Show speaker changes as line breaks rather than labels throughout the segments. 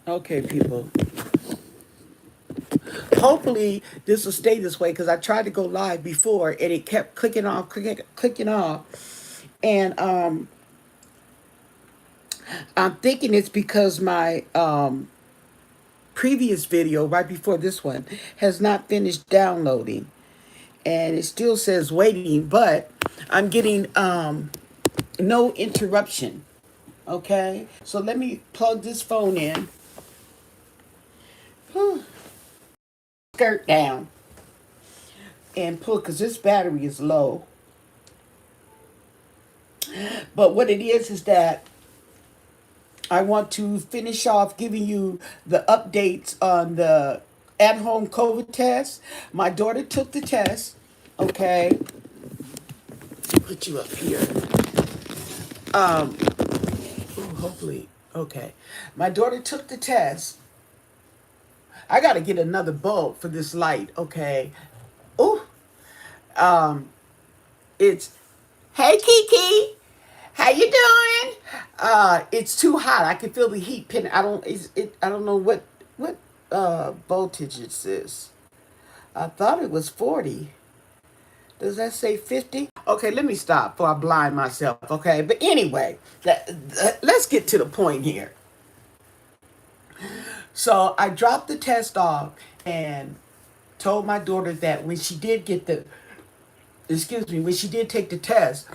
Okay, people. Hopefully this will stay this way because I tried to go live before and it kept clicking off. And I'm thinking it's because my previous video right before this one has not finished downloading. And it still says waiting, but I'm getting no interruption. Okay, so let me plug this phone in. Whew. Skirt down and pull because this battery is low. But what it is that I want to finish off giving you the updates on the at-home COVID test. My daughter took the test. Okay, put you up here. Ooh, hopefully, okay. My daughter took the test. I got to get another bulb for this light. Okay. Ooh, um, it's hey Kiki, how you doing? It's too hot. I can feel the heat pin. I don't know what voltage it is. I thought it was 40. Does that say 50? Okay, let me stop before I blind myself. Okay, but anyway, let's get to the point here. So I dropped the test off and told my daughter that when she did get the excuse me, when she did take the test,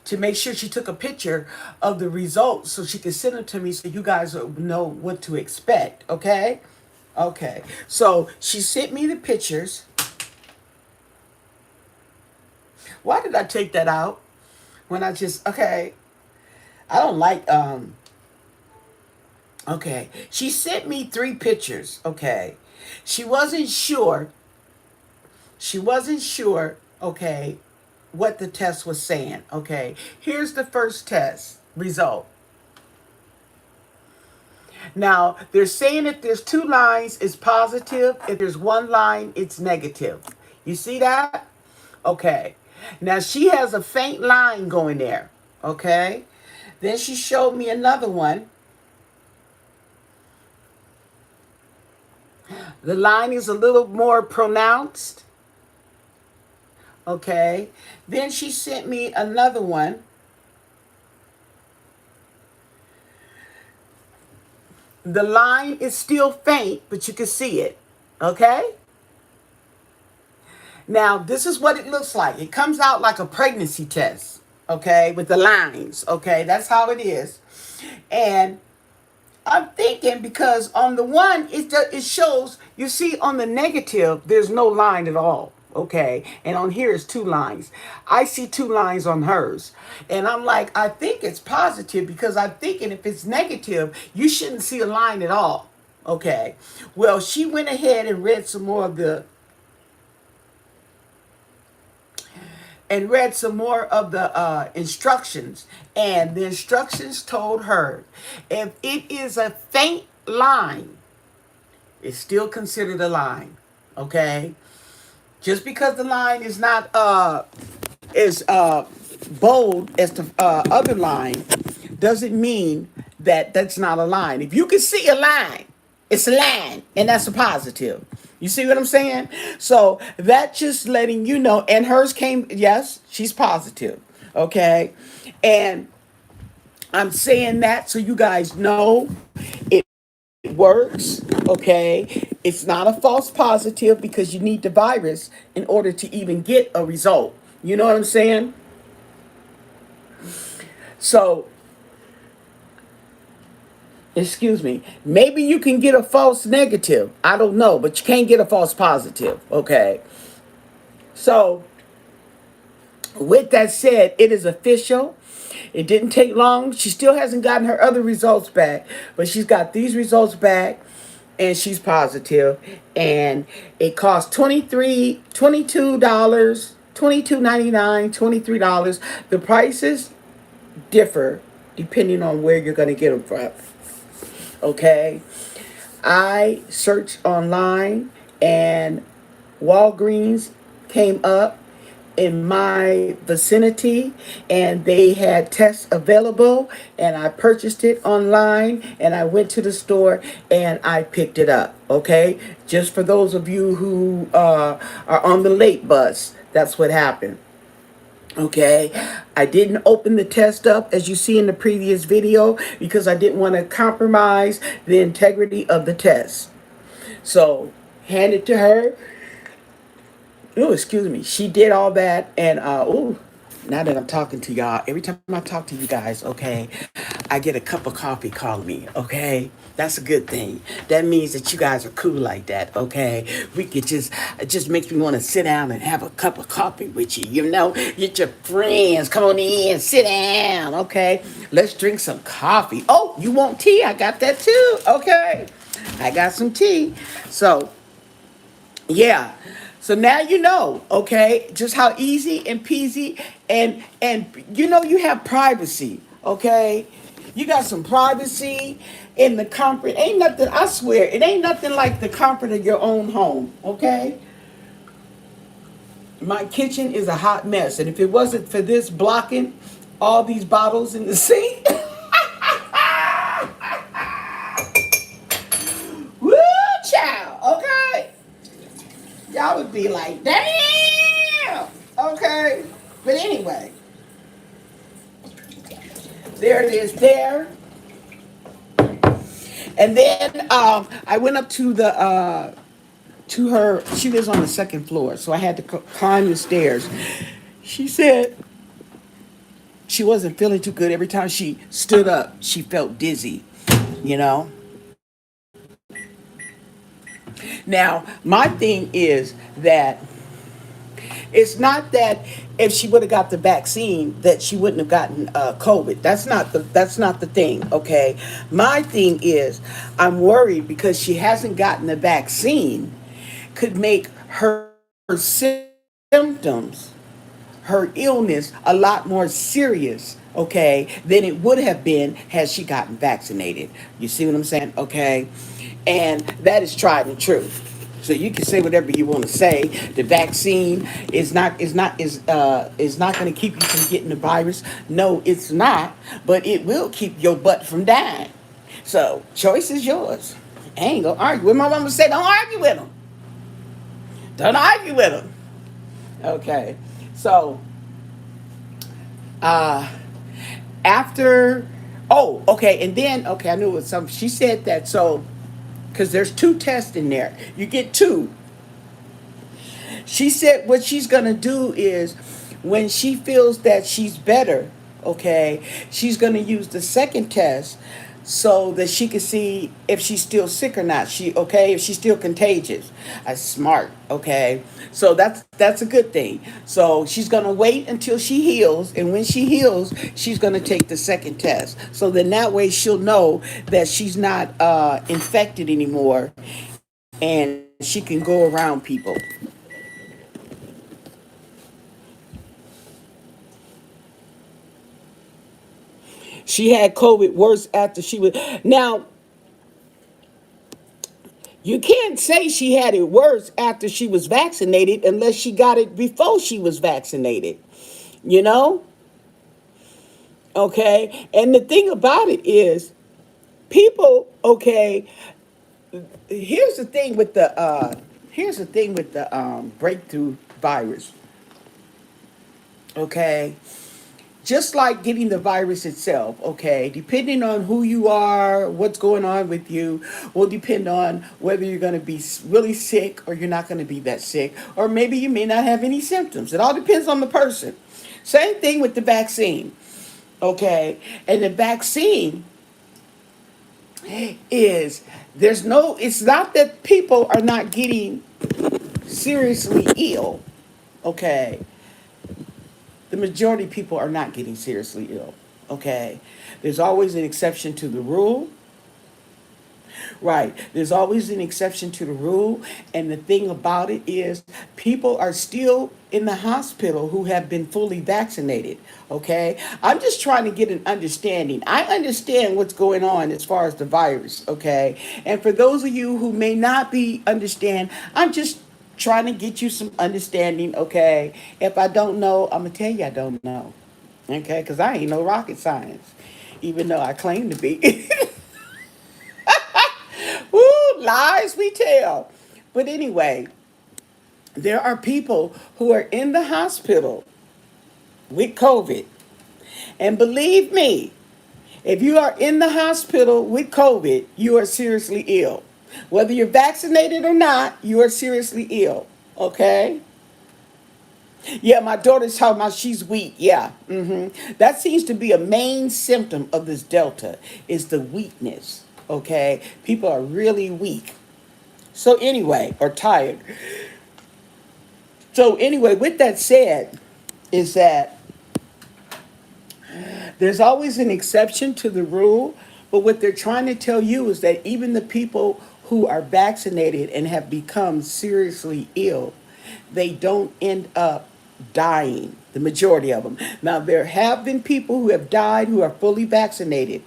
to make sure she took a picture of the results so she could send them to me so you guys know what to expect. Okay? Okay. So she sent me the pictures. Why did I take that out? When I just okay. I don't like okay. She sent me 3 pictures. Okay. She wasn't sure. She wasn't sure, okay, what the test was saying. Okay. Here's the first test result. Now, they're saying if there's 2 lines, it's positive. If there's 1 line, it's negative. You see that? Okay. Now, she has a faint line going there. Okay. Then she showed me another one. The line is a little more pronounced. Okay. Then she sent me another one. The line is still faint, but you can see it. Okay. Now, this is what it looks like. It comes out like a pregnancy test, okay, with the lines, okay? That's how it is. And I'm thinking because on the one, it shows, you see on the negative, there's no line at all, okay? And on here is 2 lines. I see 2 lines on hers. And I'm like, I think it's positive because I'm thinking if it's negative, you shouldn't see a line at all, okay? Well, she went ahead and read some more of the instructions. And the instructions told her if it is a faint line, it's still considered a line. Okay? Just because the line is not is bold as the other line doesn't mean that that's not a line. If you can see a line, it's a line, and that's a positive. You see what I'm saying? So that just letting you know. And hers came, yes, she's positive. Okay. And I'm saying that so you guys know it works. Okay. It's not a false positive because you need the virus in order to even get a result. You know what I'm saying? So excuse me, maybe you can get a false negative. I don't know, but you can't get a false positive. Okay. So, with that said, it is official. It didn't take long. She still hasn't gotten her other results back, but she's got these results back and she's positive. And it costs $22, $22.99, $23. The prices differ depending on where you're going to get them from. Okay. I searched online and Walgreens came up in my vicinity, and they had tests available, and I purchased it online, and I went to the store and I picked it up. Okay, just for those of you who are on the late bus, that's what happened. Okay, I didn't open the test up as you see in the previous video because I didn't want to compromise the integrity of the test. So, hand it to her. Oh, excuse me. She did all that, and now that I'm talking to y'all, every time I talk to you guys, okay, I get a cup of coffee calling me, okay? That's a good thing. That means that you guys are cool like that, okay? We could just, it just makes me want to sit down and have a cup of coffee with you, you know? Get your friends, come on in, sit down, okay? Let's drink some coffee. Oh, you want tea? I got that too, okay? I got some tea. So, yeah. So now you know, okay, just how easy and peasy and you know you have privacy, okay? You got some privacy in the comfort. Ain't nothing, I swear, it ain't nothing like the comfort of your own home, okay? My kitchen is a hot mess, and if it wasn't for this blocking all these bottles in the sink, woo, child, okay? Y'all would be like, damn, okay? But anyway, there it is there. And then I went up to the to her. She lives on the second floor, so I had to climb the stairs. She said she wasn't feeling too good. Every time she stood up, she felt dizzy. You know. Now my thing is that it's not that if she would have got the vaccine that she wouldn't have gotten COVID. That's not the thing. Okay, my thing is I'm worried because she hasn't gotten the vaccine could make her symptoms, her illness, a lot more serious. Okay, than it would have been had she gotten vaccinated. You see what I'm saying? Okay, and that is tried and true. So you can say whatever you want to say. The vaccine is not going to keep you from getting the virus. No, it's not. But it will keep your butt from dying. So choice is yours. I ain't gonna argue with my mama. Say don't argue with them. Don't argue with them. Okay. So uh, after, oh, okay, and then okay, I knew it was some. She said that so because there's two tests in there. You get two. She said what she's going to do is when she feels that she's better, okay, she's going to use the second test so that she can see if she's still sick or not. If she's still contagious. That's smart, okay? So that's a good thing. So she's going to wait until she heals, and when she heals, she's going to take the second test. So then that way she'll know that she's not infected anymore and she can go around people. She had COVID worse after she was. Now, you can't say she had it worse after she was vaccinated unless she got it before she was vaccinated. You know? Okay? And the thing about it is, people, okay, here's the thing with the breakthrough virus. Okay? Just like getting the virus itself, okay, depending on who you are, what's going on with you, will depend on whether you're going to be really sick or you're not going to be that sick, or maybe you may not have any symptoms. It all depends on the person. Same thing with the vaccine, okay, and the vaccine is it's not that people are not getting seriously ill, okay. The majority of people are not getting seriously ill. Okay. There's always an exception to the rule. Right. There's always an exception to the rule. And the thing about it is, people are still in the hospital who have been fully vaccinated. Okay. I'm just trying to get an understanding. I understand what's going on as far as the virus. Okay. And for those of you who may not be understand, I'm just trying to get you some understanding, okay? If I don't know, I'm going to tell you I don't know, okay? Because I ain't no rocket science, even though I claim to be. Woo, lies we tell. But anyway, there are people who are in the hospital with COVID. And believe me, if you are in the hospital with COVID, you are seriously ill. Whether you're vaccinated or not, you are seriously ill. Okay? Yeah, my daughter's talking about she's weak. Yeah. That seems to be a main symptom of this Delta is the weakness. Okay? People are really weak. So anyway, or tired. So anyway, with that said, is that there's always an exception to the rule, but what they're trying to tell you is that even the people who are vaccinated and have become seriously ill, they don't end up dying, the majority of them. Now, there have been people who have died who are fully vaccinated,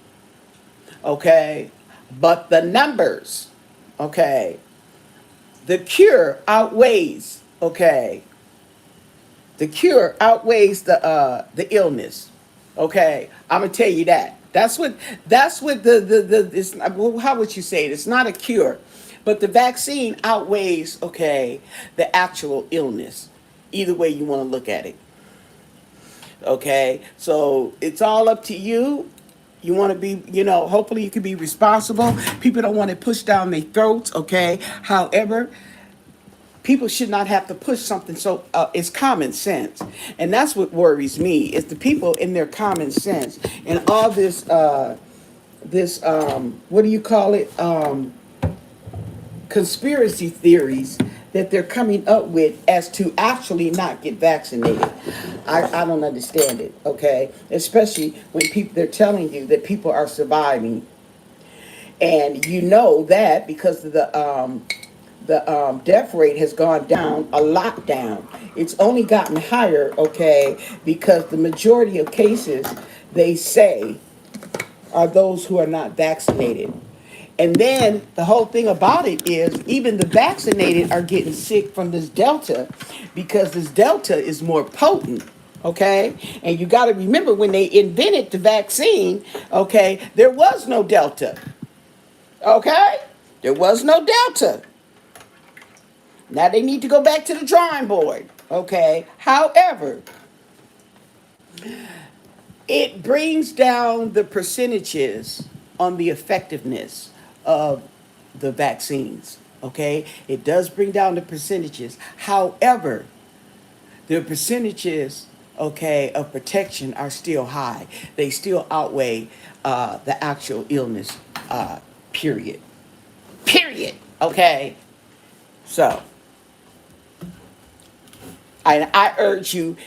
okay? But the numbers, okay, the cure outweighs, okay, the cure outweighs the illness. Okay, I'm gonna tell you that. That's what the it's, well, how would you say it? It's not a cure, but the vaccine outweighs, okay, the actual illness. Either way you want to look at it. Okay, so it's all up to you. You want to be, hopefully you can be responsible. People don't want to push down their throats. Okay, however, people should not have to push something, so it's common sense, and that's what worries me is the people in their common sense and all this what do you call it, conspiracy theories that they're coming up with as to actually not get vaccinated. I don't understand it, okay, especially when people they're telling you that people are surviving, and you know that because of the death rate has gone down a lot down. It's only gotten higher, okay, because the majority of cases, they say, are those who are not vaccinated. And then the whole thing about it is even the vaccinated are getting sick from this Delta because this Delta is more potent. Okay? And you got to remember when they invented the vaccine, okay, there was no Delta. Okay? There was no Delta. Now they need to go back to the drawing board. Okay. However, it brings down the percentages on the effectiveness of the vaccines. Okay. It does bring down the percentages. However, the percentages, okay, of protection are still high. They still outweigh the actual illness. Period. Period. Okay. So I urge you,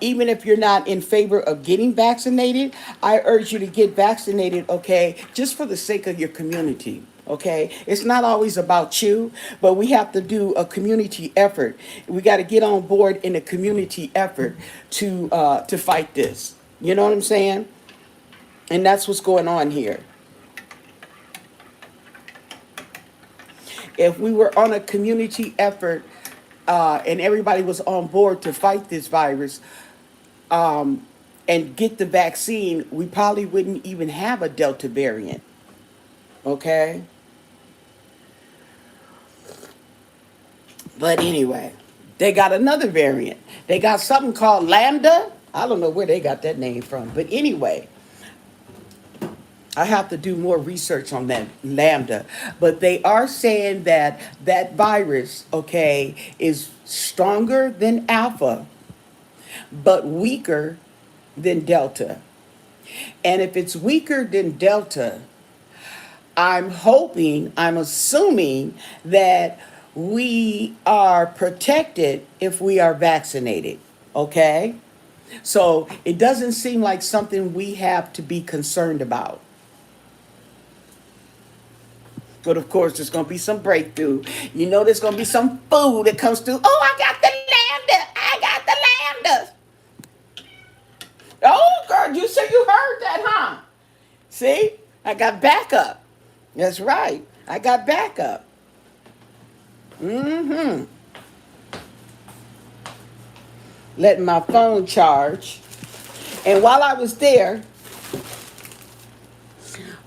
even if you're not in favor of getting vaccinated, I urge you to get vaccinated, okay, just for the sake of your community. Okay, it's not always about you, but we have to do a community effort. We got to get on board in a community effort to fight this. You know what I'm saying? And that's what's going on here. If we were on a community effort and everybody was on board to fight this virus and get the vaccine, we probably wouldn't even have a Delta variant. Okay? But anyway, they got another variant. They got something called Lambda. I don't know where they got that name from. But anyway, I have to do more research on that Lambda. But they are saying that that virus, okay, is stronger than Alpha, but weaker than Delta. And if it's weaker than Delta, I'm assuming that we are protected if we are vaccinated. Okay? So it doesn't seem like something we have to be concerned about. But of course, there's going to be some breakthrough. You know, there's going to be some food that comes through. Oh, I got the Lambda. I got the Lambda. Oh, girl, you said you heard that, huh? See? I got backup. That's right. I got backup. Mm-hmm. letting my phone charge. And while I was there,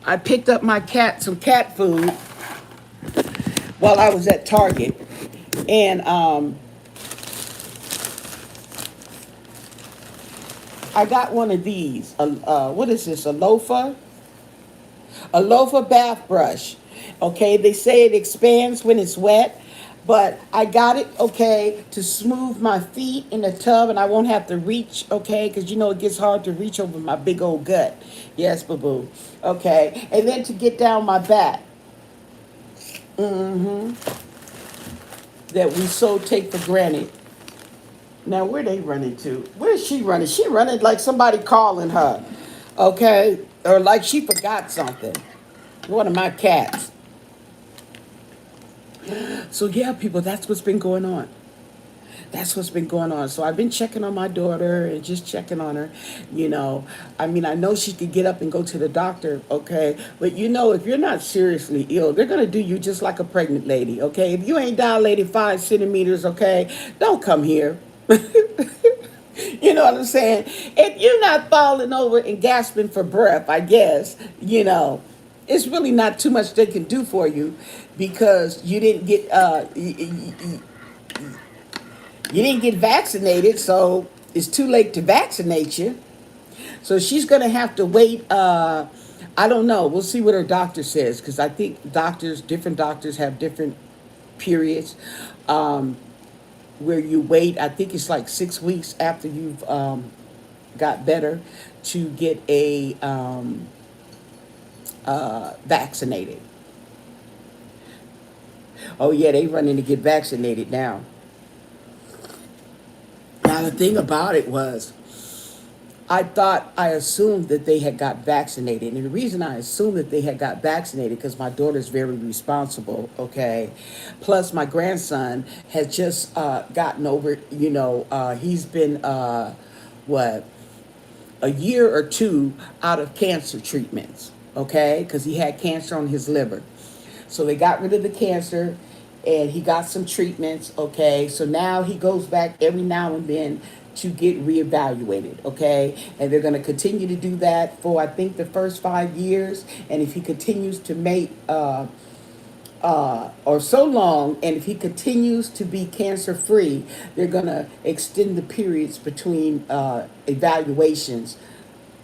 I picked up my cat some cat food while I was at Target. And I got one of these. What is this? A loafer bath brush. Okay, they say it expands when it's wet, but I got it, okay, to smooth my feet in the tub, and I won't have to reach, okay, because you know it gets hard to reach over my big old gut. Yes, boo boo. Okay, and then to get down my back. That we so take for granted. Now, where they running to? Where's she running? She running like somebody calling her, okay, or like she forgot something. One of my cats. So yeah, people, that's what's been going on. That's what's been going on. So I've been checking on my daughter and just checking on her. You know, I mean, I know she could get up and go to the doctor, okay? But you know, if you're not seriously ill, they're going to do you just like a pregnant lady, okay? If you ain't dilated 5 centimeters, okay, don't come here. You know what I'm saying? If you're not falling over and gasping for breath, I guess, you know, it's really not too much they can do for you because you didn't get vaccinated, so it's too late to vaccinate you. So she's going to have to wait. I don't know. We'll see what her doctor says because I think different doctors have different periods where you wait. I think it's like 6 weeks after you've got better to get vaccinated. Oh, yeah, they running to get vaccinated now. Now, the thing about it was, I assumed that they had got vaccinated. And the reason I assumed that they had got vaccinated because my daughter's very responsible, okay? Plus, my grandson has just gotten over, he's been, what, a year or two out of cancer treatments, okay? Because he had cancer on his liver. So they got rid of the cancer and he got some treatments, okay? So now he goes back every now and then to get reevaluated, okay? And they're going to continue to do that for, I think, the first 5 years. And if he continues to make, or so long, and if he continues to be cancer free, they're going to extend the periods between evaluations.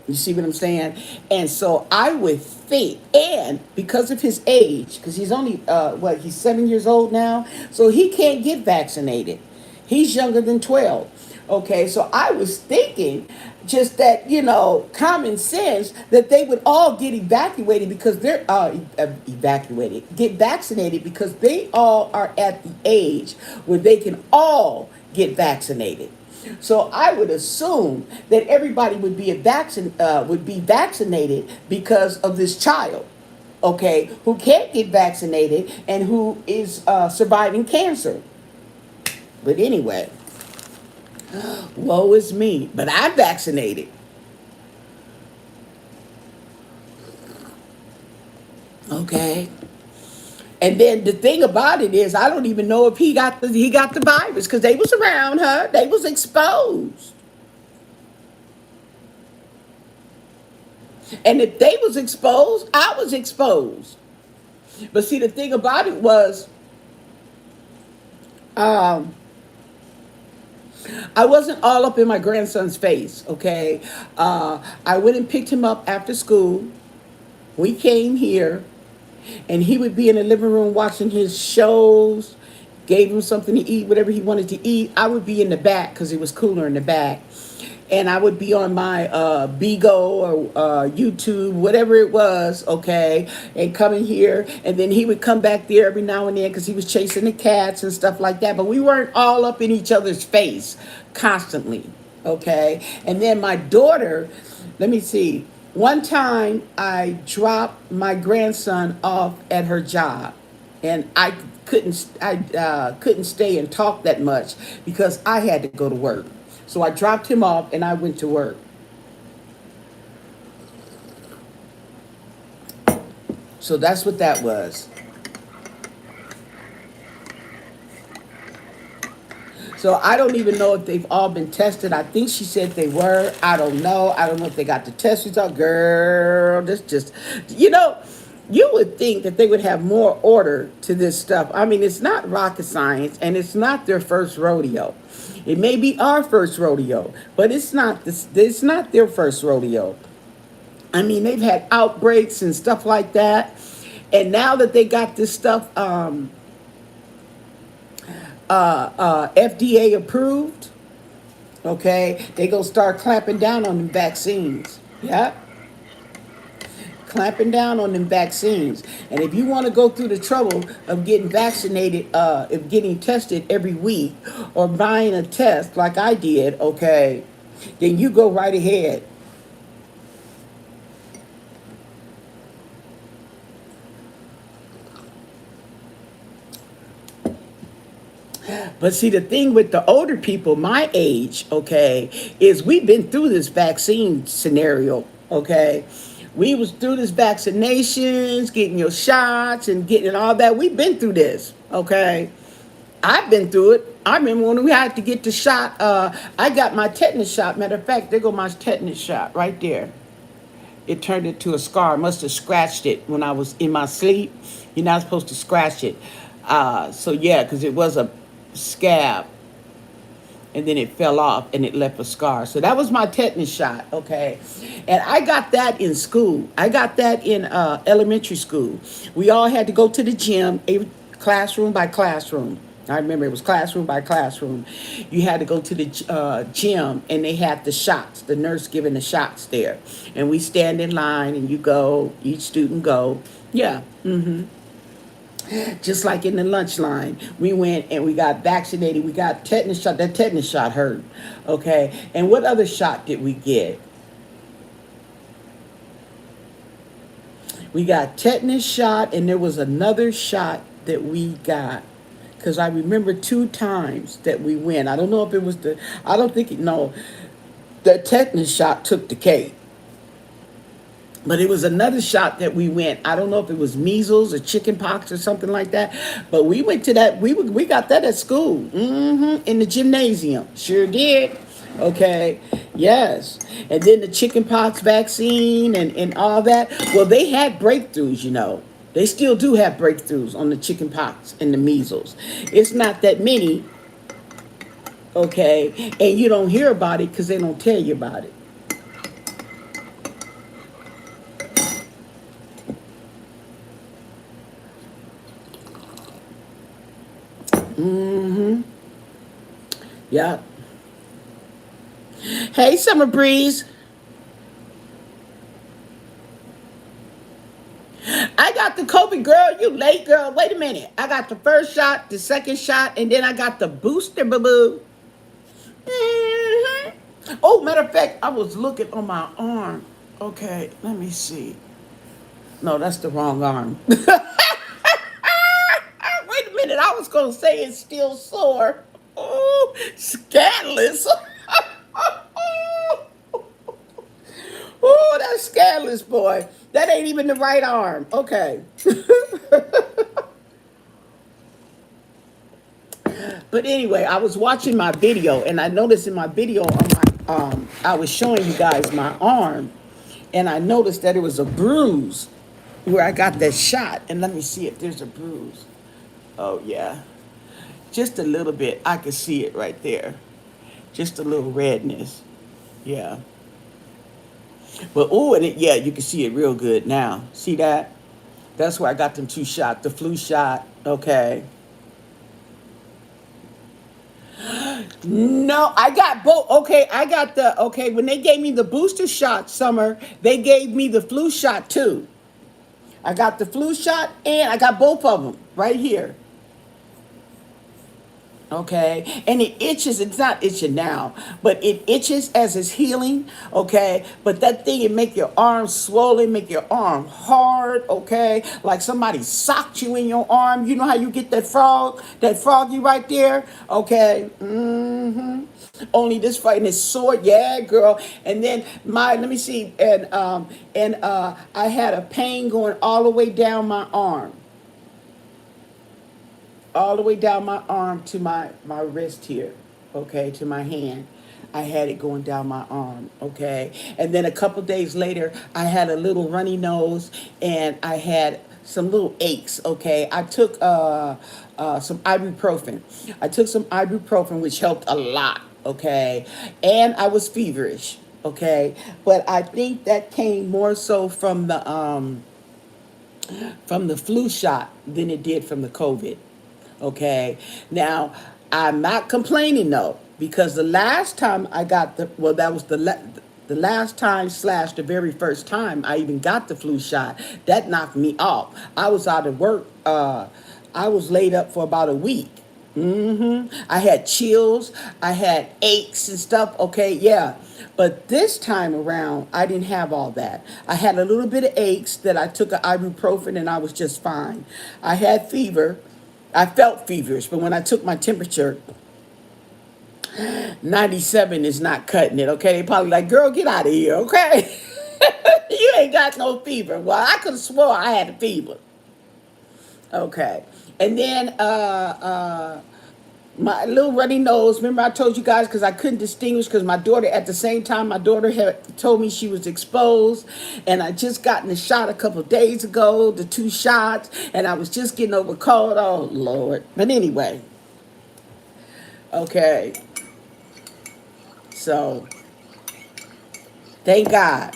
You see what I'm saying? And so I would think, and because of his age, because he's only, he's 7 years old now, so he can't get vaccinated. He's younger than 12. Okay, so I was thinking just that, common sense that they would all get evacuated because they're get vaccinated because they all are at the age where they can all get vaccinated. So I would assume that everybody would be vaccinated because of this child, okay, who can't get vaccinated and who is surviving cancer. But anyway, woe is me. But I'm vaccinated. Okay. And then the thing about it is, I don't even know if he got the virus because they was around her. They was exposed. And if they was exposed, I was exposed. But see, the thing about it was, I wasn't all up in my grandson's face, okay? I went and picked him up after school. We came here, and he would be in the living room watching his shows, gave him something to eat, whatever he wanted to eat. I would be in the back because it was cooler in the back. And I would be on my Bigo or YouTube, whatever it was, okay, and coming here. And then he would come back there every now and then because he was chasing the cats and stuff like that. But we weren't all up in each other's face constantly, okay? And then my daughter, let me see. One time I dropped my grandson off at her job. And I couldn't stay and talk that much because I had to go to work. So I dropped him off and I went to work. So that's what that was. So I don't even know if they've all been tested. I think she said they were. I don't know. I don't know if they got the test results. Girl, this just, you know, you would think that they would have more order to this stuff. I mean, it's not rocket science, and it's not their first rodeo. It may be our first rodeo, but it's not this. It's not their first rodeo. I mean, they've had outbreaks and stuff like that, and now that they got this stuff FDA approved, okay, they gonna start clamping down on them vaccines. Yeah, clamping down on them vaccines. And if you want to go through the trouble of getting vaccinated, of getting tested every week, or buying a test like I did, okay, then you go right ahead. But see, the thing with the older people my age, okay, is we've been through this vaccine scenario, okay? We was through this vaccinations, getting your shots and getting all that. We've been through this, okay? I've been through it. I remember when we had to get the shot. I got my tetanus shot. Matter of fact, there go my tetanus shot right there. It turned into a scar. I must have scratched it when I was in my sleep. You're not supposed to scratch it. So yeah, because it was a scab, and then it fell off and it left a scar. So that was my tetanus shot, okay? And I got that in school. I got that in elementary school. We all had to go to the gym, classroom by classroom. I remember it was classroom by classroom. You had to go to the gym, and they had the shots, the nurse giving the shots there. And we stand in line, and you go, each student go. Yeah. Just like in the lunch line, we went and we got vaccinated. We got tetanus shot. That tetanus shot hurt. Okay. And what other shot did we get? We got tetanus shot, and there was another shot that we got. Because I remember 2 times that we went. I don't know if it was the, I don't think it, no, the tetanus shot took the cake. But it was another shot that we went. I don't know if it was measles or chicken pox or something like that. But we went to that. We got that at school, in the gymnasium. Sure did. Okay. Yes. And then the chicken pox vaccine and all that. Well, they had breakthroughs, you know. They still do have breakthroughs on the chicken pox and the measles. It's not that many, okay? And you don't hear about it because they don't tell you about it. Yeah. Hey, Summer Breeze. I got the COVID, girl. You late, girl. Wait a minute. I got the first shot, the second shot, and then I got the booster, boo boo. Oh, matter of fact, I was looking on my arm. Okay, let me see. No, that's the wrong arm. Wait a minute. I was going to say it's still sore. Oh, scandalous. Oh, that's scandalous, boy. That ain't even the right arm. Okay. But anyway, I was watching my video, and I noticed in my video on my I was showing you guys my arm, and I noticed that it was a bruise where I got that shot. And let me see if there's a bruise. Oh yeah, just a little bit. I could see it right there. Just a little redness. Yeah. But oh, and it, yeah, you can see it real good now. See that? That's where I got them 2 shots. The flu shot. Okay. No, I got both. Okay, I got the, okay, when they gave me the booster shot, Summer, they gave me the flu shot too. I got the flu shot and I got both of them right here. Okay, and it itches. It's not itching now, but it itches as it's healing. Okay, but that thing, it make your arm swollen, make your arm hard. Okay, like somebody socked you in your arm. You know how you get that frog, that froggy right there. Okay, only this fighting is sore. Yeah, girl. And then let me see, and I had a pain going all the way down my arm, all the way down my arm to my wrist here. okay, to my hand. I had it going down my arm, okay? And then a couple days later, I had a little runny nose and I had some little aches, okay? I took some ibuprofen. I took some ibuprofen, which helped a lot, okay? And I was feverish, okay? But I think that came more so from the flu shot than it did from the COVID. Okay. Now, I'm not complaining though, because the last time I got that was the last time slash the very first time I even got the flu shot. That knocked me off. I was out of work. I was laid up for about a week. I had chills. I had aches and stuff. Okay, yeah. But this time around, I didn't have all that. I had a little bit of aches that I took an ibuprofen and I was just fine. I had fever. I felt feverish, but when I took my temperature, 97 is not cutting it. Okay, they probably like, girl, get out of here. Okay, you ain't got no fever. Well, I could have swore I had a fever. Okay, and then my little runny nose. Remember I told you guys because I couldn't distinguish because my daughter at the same time my daughter had told me she was exposed, and I just gotten the shot a couple of days ago, the 2 shots, and I was just getting over cold. Oh Lord! But anyway, okay. So thank God.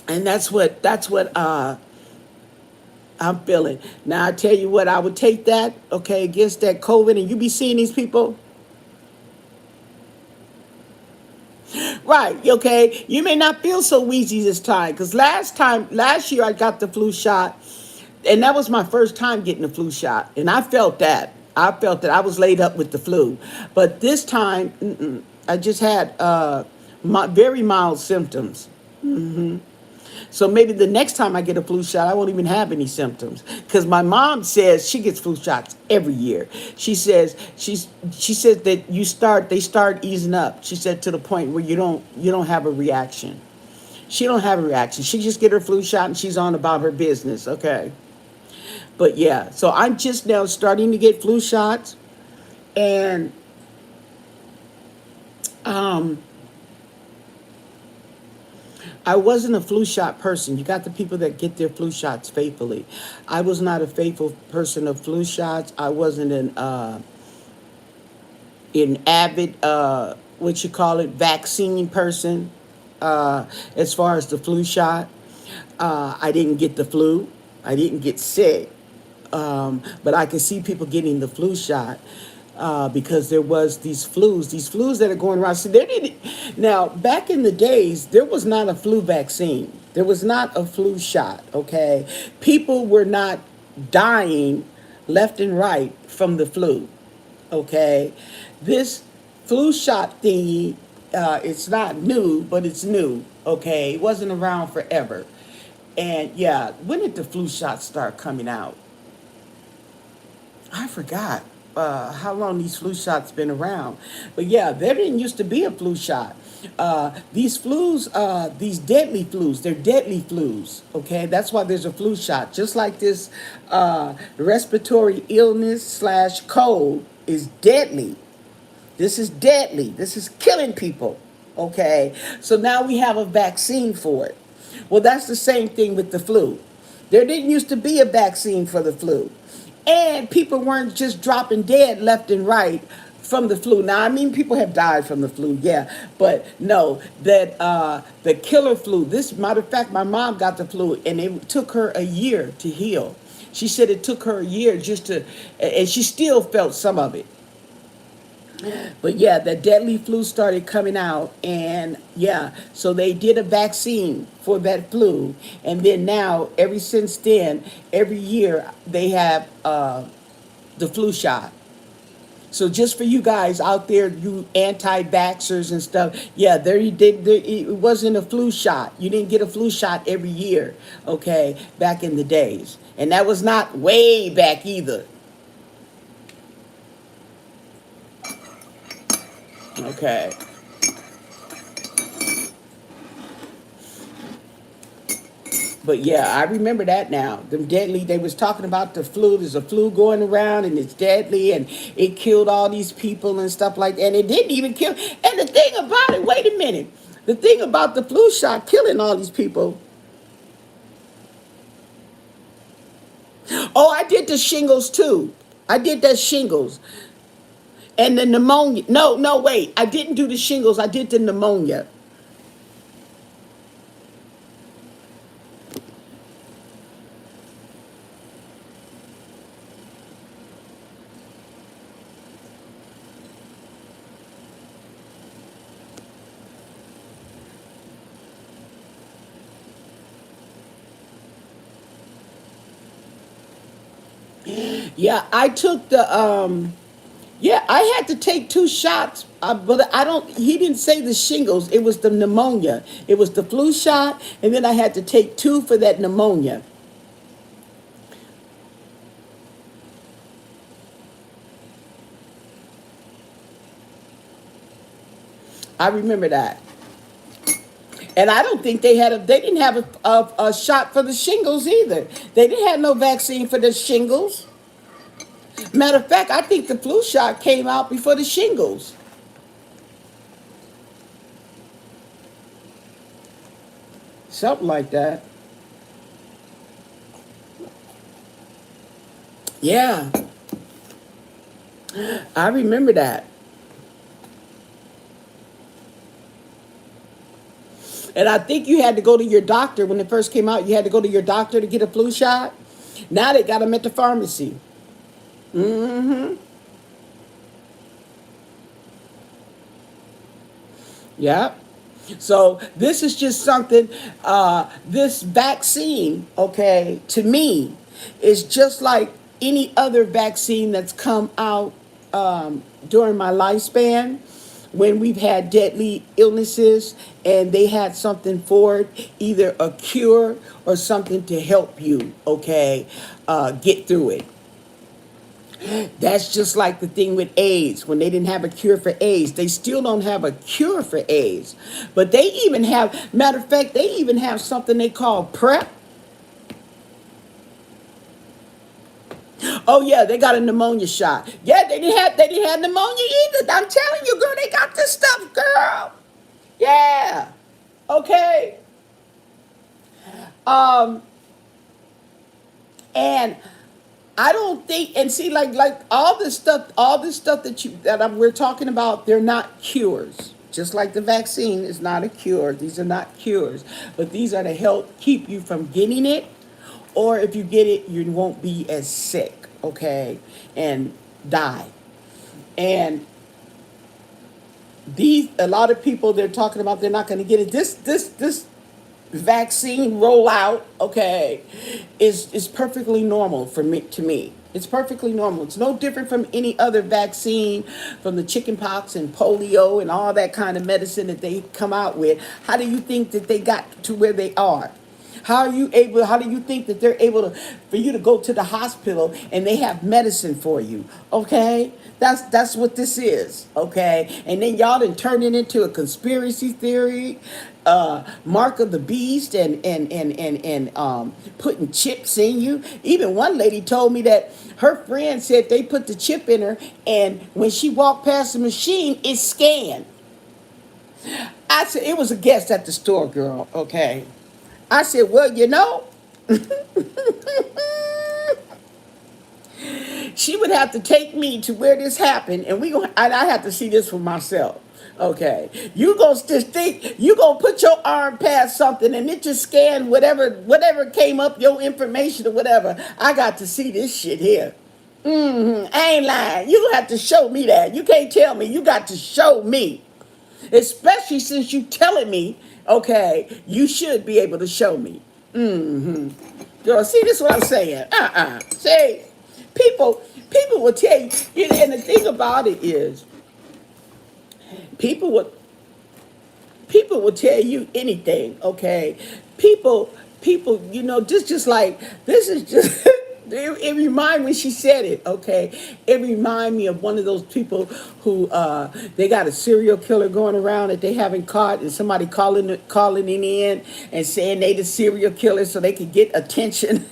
And that's what I'm feeling. Now I tell you what, I would take that, okay, against that COVID, and you be seeing these people. Right, okay. You may not feel so wheezy this time. Because last year I got the flu shot, and that was my first time getting the flu shot. And I felt that. I felt that I was laid up with the flu. But this time, I just had very mild symptoms. So maybe the next time I get a flu shot, I won't even have any symptoms. Because my mom says she gets flu shots every year. She says that they start easing up. She said to the point where you don't have a reaction. She don't have a reaction. She just get her flu shot and she's on about her business. Okay. But yeah, so I'm just now starting to get flu shots, and um I wasn't a flu shot person. You got the people that get their flu shots faithfully. I was not a faithful person of flu shots. I wasn't an avid what you call it vaccine person. As far as the flu shot, I didn't get the flu. I didn't get sick. But I can see people getting the flu shot because there was these flus that are going around. So there didn't. Now, back in the days, there was not a flu vaccine. There was not a flu shot. Okay, people were not dying left and right from the flu. Okay, this flu shot thingy, it's not new, but it's new. Okay, it wasn't around forever. And yeah, when did the flu shots start coming out? I forgot how long these flu shots been around. But yeah, there didn't used to be a flu shot. These flus, these deadly flus, they're deadly flus. Okay, that's why there's a flu shot. Just like this respiratory illness slash cold is deadly. This is deadly. This is killing people. Okay, so now we have a vaccine for it. Well, that's the same thing with the flu. There didn't used to be a vaccine for the flu. And people weren't just dropping dead left and right from the flu. Now, I mean, people have died from the flu, yeah. But no, that the killer flu, this matter of fact, my mom got the flu and it took her a year to heal. She said it took her a year just to, and she still felt some of it. But yeah, the deadly flu started coming out, and yeah, so they did a vaccine for that flu, and then now, ever since then, every year they have the flu shot. So just for you guys out there, you anti-vaxxers and stuff, yeah, there you did. It wasn't a flu shot. You didn't get a flu shot every year, okay, back in the days, and that was not way back either. Okay. But yeah, I remember that now. Them deadly. They was talking about the flu. There's a flu going around, and it's deadly, and it killed all these people and stuff like that. And it didn't even kill. And the thing about it, wait a minute. The thing about the flu shot killing all these people. Oh, I did the shingles too. I did that shingles and the pneumonia. No, no, wait. I didn't do the shingles. I did the pneumonia. Yeah, I took the yeah, I had to take two shots, but I don't. He didn't say the shingles. It was the pneumonia. It was the flu shot, and then I had to take two for that pneumonia. I remember that, and I don't think they had a. They didn't have a shot for the shingles either. They didn't have no vaccine for the shingles. Matter of fact, I think the flu shot came out before the shingles. Something like that. Yeah, I remember that. And I think you had to go to your doctor when it first came out. You had to go to your doctor to get a flu shot. Now they got them at the pharmacy. Mm-hmm. Yeah. So this is just something, this vaccine, okay, to me, is just like any other vaccine that's come out during my lifespan when we've had deadly illnesses and they had something for it, either a cure or something to help you, okay, get through it. That's just like the thing with AIDS. When they didn't have a cure for AIDS, they still don't have a cure for AIDS. But they even have, matter of fact, they even have something they call PrEP. Oh yeah, they got a pneumonia shot. Yeah, they didn't have pneumonia either. I'm telling you, girl, they got this stuff, girl. Yeah. Okay. Um, and I don't think, and see, like all this stuff we're talking about, they're not cures. Just like the vaccine is not a cure. These are not cures, but these are to help keep you from getting it, or if you get it, you won't be as sick, okay, and die. And these, a lot of people, they're talking about they're not going to get it. This vaccine rollout, okay, is perfectly normal for me. To me, it's perfectly normal. It's no different from any other vaccine, from the chicken pox and polio and all that kind of medicine that they come out with. How do you think that they got to where they are? How do you think that they're able to, for you to go to the hospital and they have medicine for you? Okay? That's what this is, okay? And then y'all done turn it into a conspiracy theory, mark of the beast, and putting chips in you. Even one lady told me that her friend said they put the chip in her, and when she walked past the machine, it scanned. I said, it was a guest at the store, girl, okay? I said, well, she would have to take me to where this happened, and I have to see this for myself. Okay, you gonna just think you gonna put your arm past something and it just scanned whatever came up, your information or whatever. I got to see this shit here. I ain't lying. You have to show me that. You can't tell me. You got to show me. Especially since you telling me, okay, you should be able to show me. Girl, see, this is what I'm saying. See, people will tell you, and the thing about it is, people will people will tell you anything, okay? People, just like this is just It remind when she said it, okay. It remind me of one of those people who they got a serial killer going around that they haven't caught, and somebody calling it in and saying they the serial killer so they could get attention.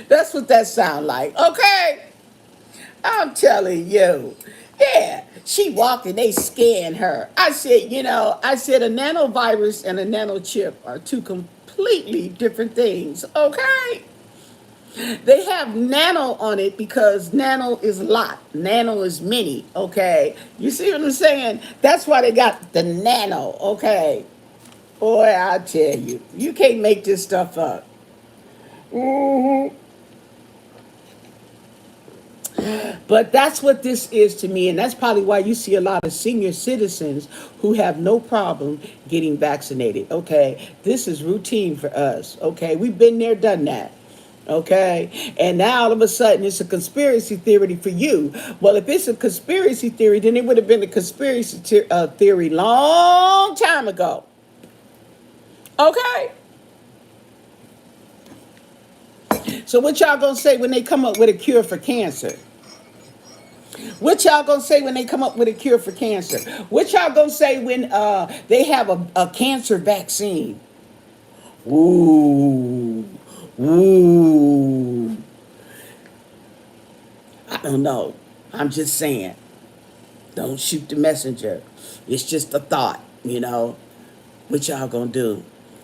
That's what that sound like, okay. I'm telling you. Yeah, she walked and they scanned her. I said, I said a nanovirus and a nanochip are two completely different things, okay? They have nano on it because nano is a lot. Nano is many, okay? You see what I'm saying? That's why they got the nano, okay? Boy, I tell you, you can't make this stuff up. Mhm. But that's what this is to me, and that's probably why you see a lot of senior citizens who have no problem getting vaccinated. Okay, this is routine for us. Okay, we've been there, done that. Okay, and now all of a sudden it's a conspiracy theory for you. Well, if it's a conspiracy theory, then it would have been a conspiracy theory long time ago. Okay, so what y'all gonna say when they come up with a cure for cancer? What y'all gonna say when they come up with a cure for cancer? What y'all gonna say when they have a cancer vaccine? Ooh, ooh. I don't know. I'm just saying. Don't shoot the messenger. It's just a thought. What y'all gonna do?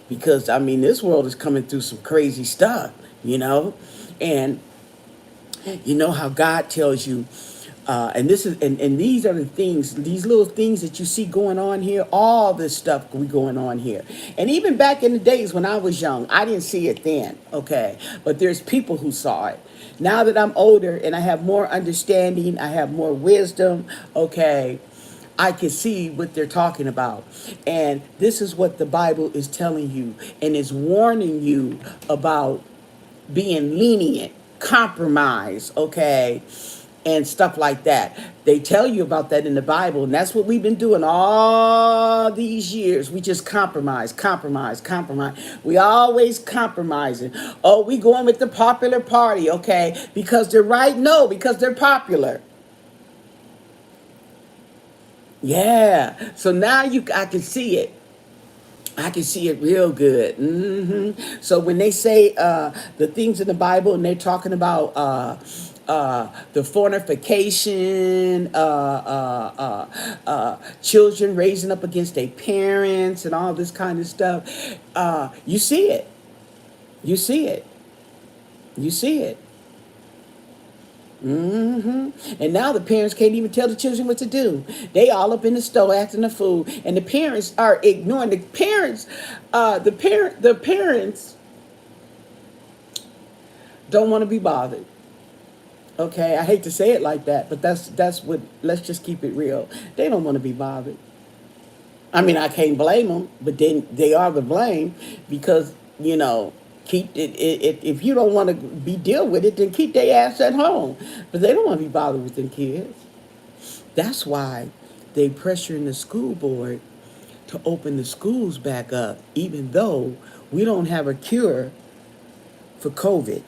Because I mean, this world is coming through some crazy stuff. And you know how God tells you, and this is and these are the things, these little things that you see going on here, all this stuff we going on here. And even back in the days when I was young, I didn't see it then, okay? But there's people who saw it. Now that I'm older and I have more understanding, I have more wisdom, okay, I can see what they're talking about. And this is what the Bible is telling you and is warning you about being lenient, compromise, okay, and stuff like that. They tell you about that in the Bible, and that's what we've been doing all these years. We just compromise, compromise, compromise. We always compromising. Oh, we going with the popular party, okay, because they're right? No, because they're popular. Yeah. So now I can see it. I can see it real good. So when they say the things in the Bible and they're talking about the fornication, children raising up against their parents and all this kind of stuff, you see it. You see it. You see it. And now the parents can't even tell the children what to do. They all up in the store acting a fool, and the parents are ignoring the parents. The parents don't want to be bothered. Okay, I hate to say it like that, but that's what. Let's just keep it real. They don't want to be bothered. I mean, I can't blame them, but then they are the blame because keep it, if you don't want to be deal with it, then keep their ass at home. But they don't want to be bothered with them kids. That's why they pressuring the school board to open the schools back up, even though we don't have a cure for COVID.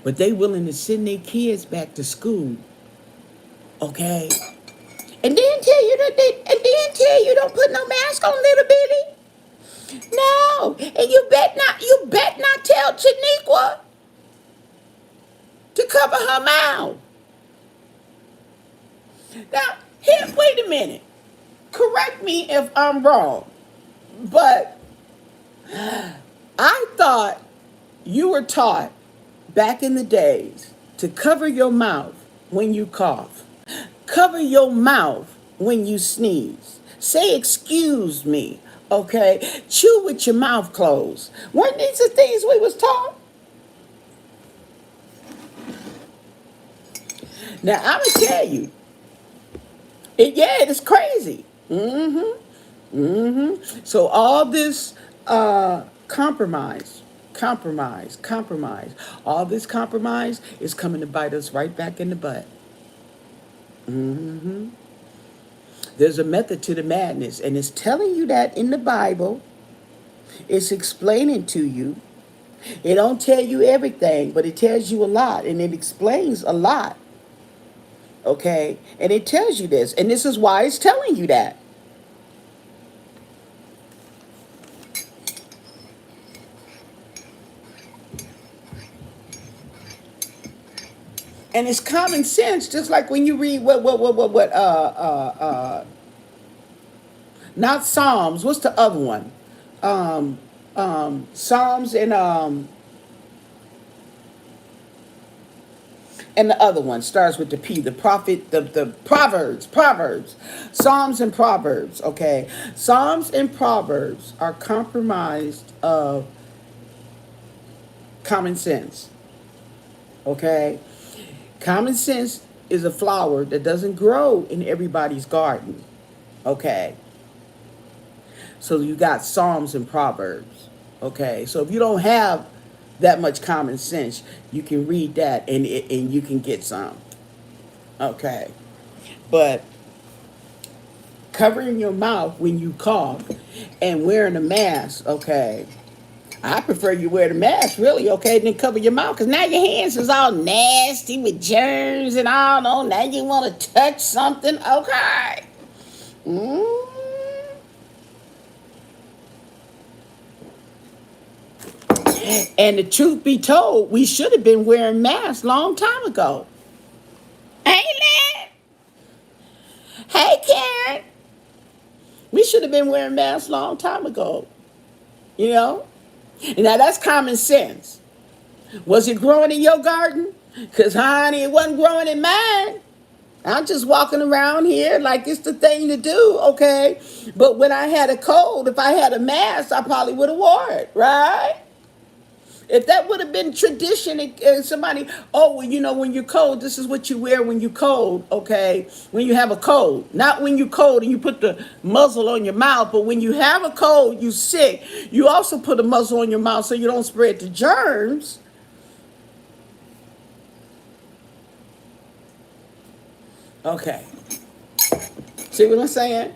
But they willing to send their kids back to school, okay? And then tell you don't put no mask on, little bitty. No, and you bet not tell Chaniqua to cover her mouth. Now, here, wait a minute. Correct me if I'm wrong, but I thought you were taught back in the days to cover your mouth when you cough. Cover your mouth when you sneeze. Say excuse me, okay? Chew with your mouth closed. Weren't these the things we was taught? Now, I'm going to tell you, it's crazy. So all this compromise, all this compromise is coming to bite us right back in the butt. There's a method to the madness, and it's telling you that in the Bible. It's explaining to you, It don't tell you everything, but it tells you a lot, and it explains a lot. Okay, and it tells you this, and this is why it's telling you that. And it's common sense, just like when you read not Psalms. What's the other one? Um, Psalms and the other one starts with the P. The prophet, the Proverbs, Psalms and Proverbs. Okay, Psalms and Proverbs are compromised of common sense. Okay, common sense is a flower that doesn't grow in everybody's garden. Okay, so you got Psalms and Proverbs. Okay, so if you don't have that much common sense, you can read that and you can get some. Okay, but covering your mouth when you cough and wearing a mask. Okay, I prefer you wear the mask, really, okay, than cover your mouth, because now your hands is all nasty with germs and all. No, now you want to touch something, okay. Mm. And the truth be told, we should have been wearing masks long time ago. Ain't it? Hey, Karen. We should have been wearing masks long time ago. You know? Now, that's common sense. Was it growing in your garden? Because, honey, it wasn't growing in mine. I'm just walking around here like it's the thing to do, okay? But when I had a cold, if I had a mask, I probably would have wore it, right? If that would have been tradition, and somebody, oh, well, when you're cold, this is what you wear when you're cold, okay? When you have a cold. Not when you're cold and you put the muzzle on your mouth, but when you have a cold, you sick, you also put a muzzle on your mouth so you don't spread the germs. Okay. See what I'm saying?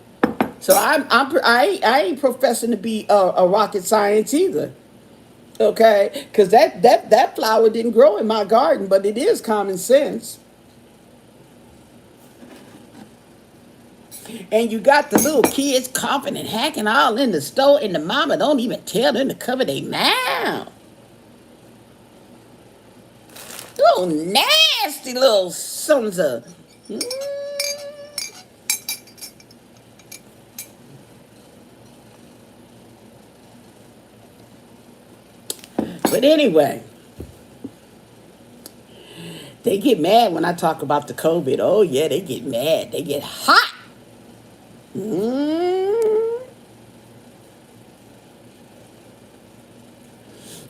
So I ain't professing to be a rocket science either. Okay, because that flower didn't grow in my garden, but it is common sense. And you got the little kids coughing and hacking all in the store, and the mama don't even tell them to cover their mouth. Little nasty little sons of. But anyway, they get mad when I talk about the COVID. Oh yeah, they get mad. They get hot. Mm,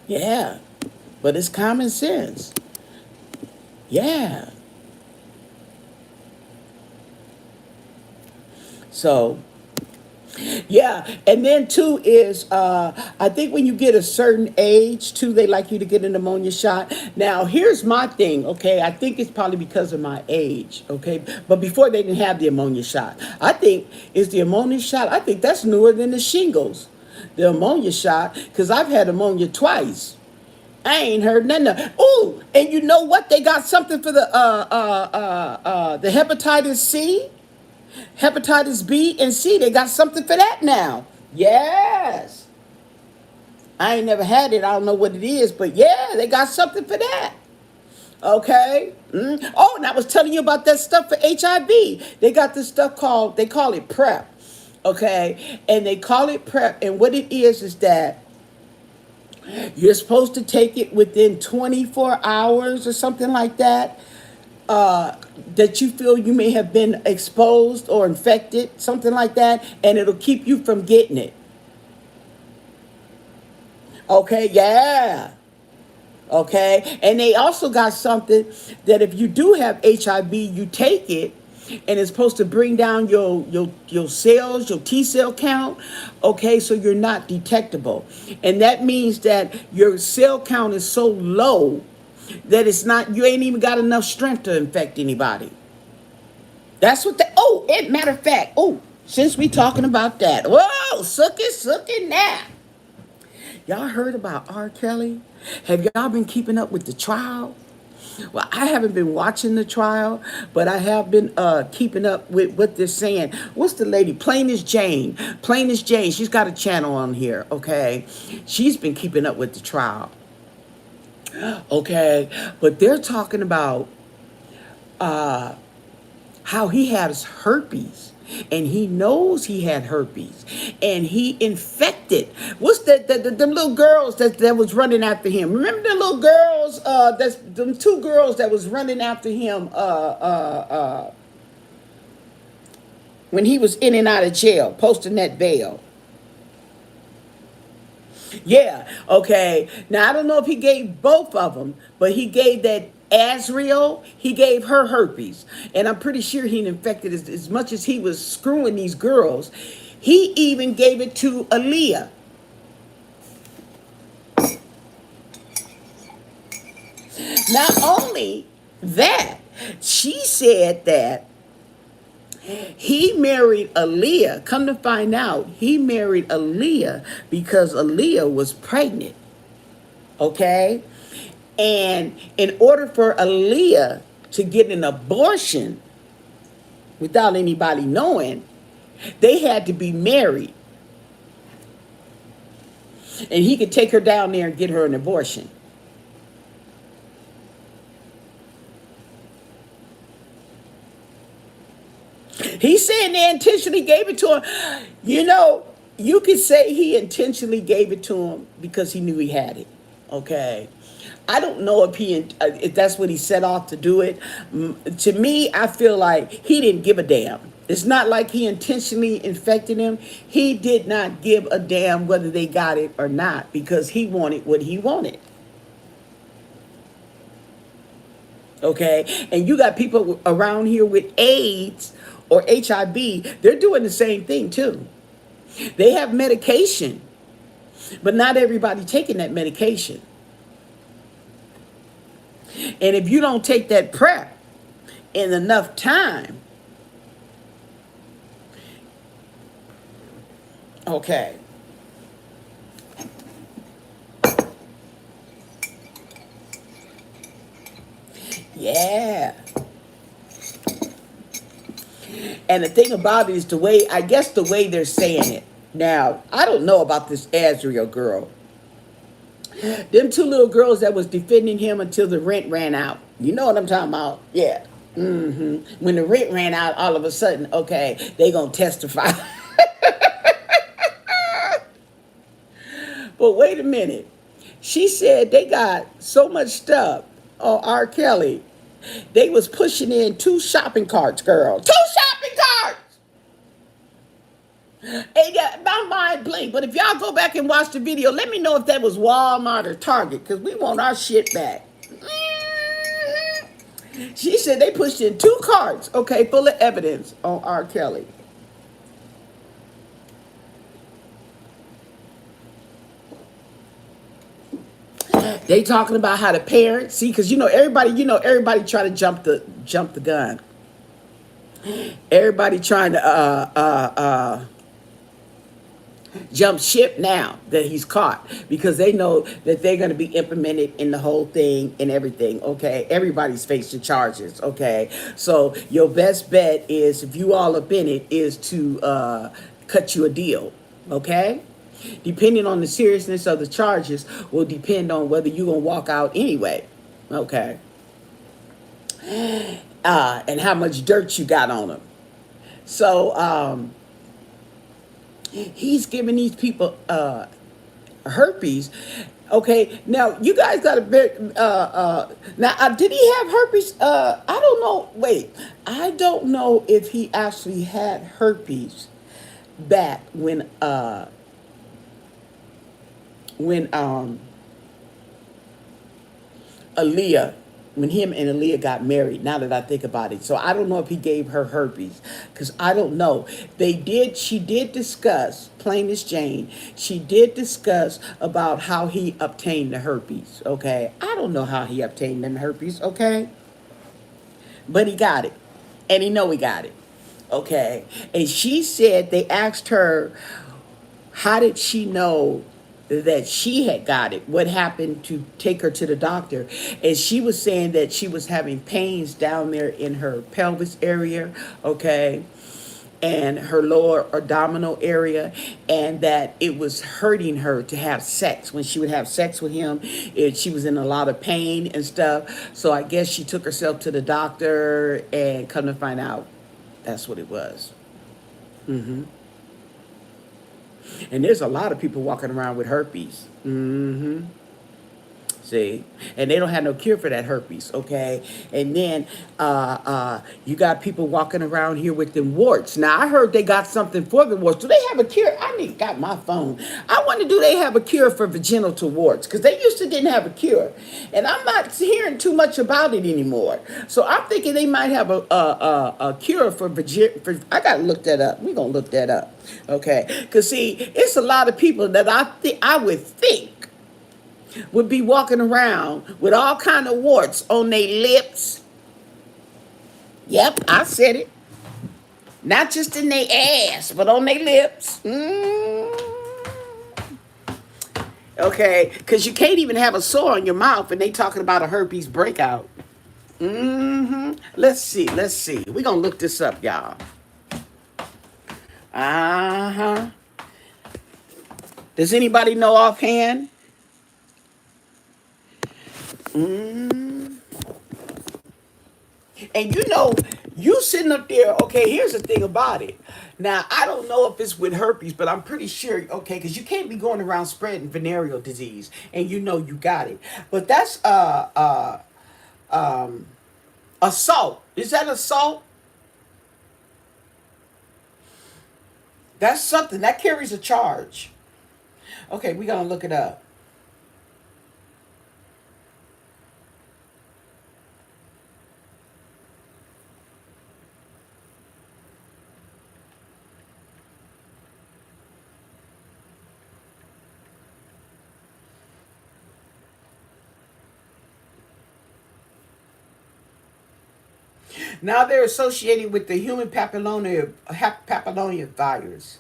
yeah, but it's common sense. Yeah. So yeah, and then too is I think when you get a certain age too, they like you to get a pneumonia shot. Now here's my thing, okay? I think it's probably because of my age, okay? But before they didn't have the ammonia shot. I think is the ammonia shot. I think that's newer than the shingles, the ammonia shot, because I've had ammonia twice. I ain't heard nothing. Oh, and you know what? They got something for the hepatitis C. Hepatitis B and C, they got something for that now. Yes. I ain't never had it. I don't know what it is, but yeah, they got something for that. Okay. Oh, and I was telling you about that stuff for HIV. They got this stuff they call it PrEP. Okay. And they call it PrEP. And what it is that you're supposed to take it within 24 hours or something like that. That you feel you may have been exposed or infected, something like that, and it'll keep you from getting it. Okay, yeah. Okay, and they also got something that if you do have HIV, you take it, and it's supposed to bring down your cells, your T cell count. Okay, so you're not detectable, and that means that your cell count is so low that it's not, you ain't even got enough strength to infect anybody. That's what matter of fact, since we talking about that, whoa, suck it now. Y'all heard about R. Kelly? Have y'all been keeping up with the trial? Well, I haven't been watching the trial, but I have been keeping up with what they're saying. What's the lady? Plain as Jane. Plain as Jane. She's got a channel on here, okay? She's been keeping up with the trial, okay? But they're talking about how he has herpes, and he knows he had herpes, and he infected. What's that? Them little girls that was running after him. Remember the little girls? That's them two girls that was running after him. When he was in and out of jail, posting that bail. Yeah, okay. Now, I don't know if he gave both of them, but he gave that Azriel, he gave her herpes. And I'm pretty sure he infected as much as he was screwing these girls. He even gave it to Aaliyah. Not only that, she said that he married Aaliyah. Come to find out, he married Aaliyah because Aaliyah was pregnant. Okay? And in order for Aaliyah to get an abortion without anybody knowing, they had to be married. And he could take her down there and get her an abortion. He's saying they intentionally gave it to him. You know, you could say he intentionally gave it to him because he knew he had it. Okay. I don't know if that's what he set off to do it. To me, I feel like he didn't give a damn. It's not like he intentionally infected him. He did not give a damn whether they got it or not because he wanted what he wanted. Okay? And you got people around here with AIDS or HIV. They're doing the same thing too. They have medication, but not everybody taking that medication. And if you don't take that prep in enough time, okay. Yeah. And the thing about it is I guess the way they're saying it. Now, I don't know about this Azriel girl. Them two little girls that was defending him until the rent ran out. You know what I'm talking about? Yeah. When the rent ran out, all of a sudden, okay, they gonna testify. But wait a minute. She said they got so much stuff on R. Kelly. They was pushing in 2 shopping carts, girl. 2 shopping carts! And my mind blinked. But if y'all go back and watch the video, let me know if that was Walmart or Target, because we want our shit back. She said they pushed in 2 carts, okay, full of evidence on R. Kelly. They talking about how the parents see, because everybody try to jump the gun. Everybody trying to jump ship now that he's caught because they know that they're going to be implemented in the whole thing and everything. Okay, everybody's facing charges. Okay, so your best bet is, if you all up in it, is to cut you a deal. Okay. Depending on the seriousness of the charges will depend on whether you're going to walk out anyway. Okay. And how much dirt you got on them. So he's giving these people herpes. Okay, now you guys got a bit. Now, did he have herpes? I don't know. Wait, I don't know if he actually had herpes back when Aaliyah, when him and Aaliyah got married, now that I think about it. So I don't know if he gave her herpes, because I don't know. She did discuss, plain as Jane, she did discuss about how he obtained the herpes, okay? I don't know how he obtained them herpes, okay? But he got it, and he know he got it, okay? And she said, they asked her, how did she know that she had got it. What happened to take her to the doctor? And she was saying that she was having pains down there in her pelvis area, okay, and her lower abdominal area, and that it was hurting her to have sex. When she would have sex with him, she was in a lot of pain and stuff. So I guess she took herself to the doctor, and come to find out, that's what it was. And there's a lot of people walking around with herpes. See, and they don't have no cure for that herpes, okay? And then you got people walking around here with them warts. Now I heard they got something for the warts. Do they have a cure? I need got my phone. I wonder, do they have a cure for vaginal warts? Because they used to didn't have a cure, and I'm not hearing too much about it anymore. So I'm thinking they might have a cure for vagin. For, I gotta look that up. We're gonna look that up, okay? Because see, it's a lot of people that I would think would be walking around with all kind of warts on their lips. Yep, I said it. Not just in their ass, but on their lips. Okay, because you can't even have a sore on your mouth, and they talking about a herpes breakout. Let's see. We're going to look this up, y'all. Does anybody know offhand? And you know, you sitting up there, okay, here's the thing about it. Now, I don't know if it's with herpes, but I'm pretty sure, okay, because you can't be going around spreading venereal disease, and you know you got it. But that's assault. Is that assault? That's something. That carries a charge. Okay, we're going to look it up. Now they're associated with the human papilloma virus.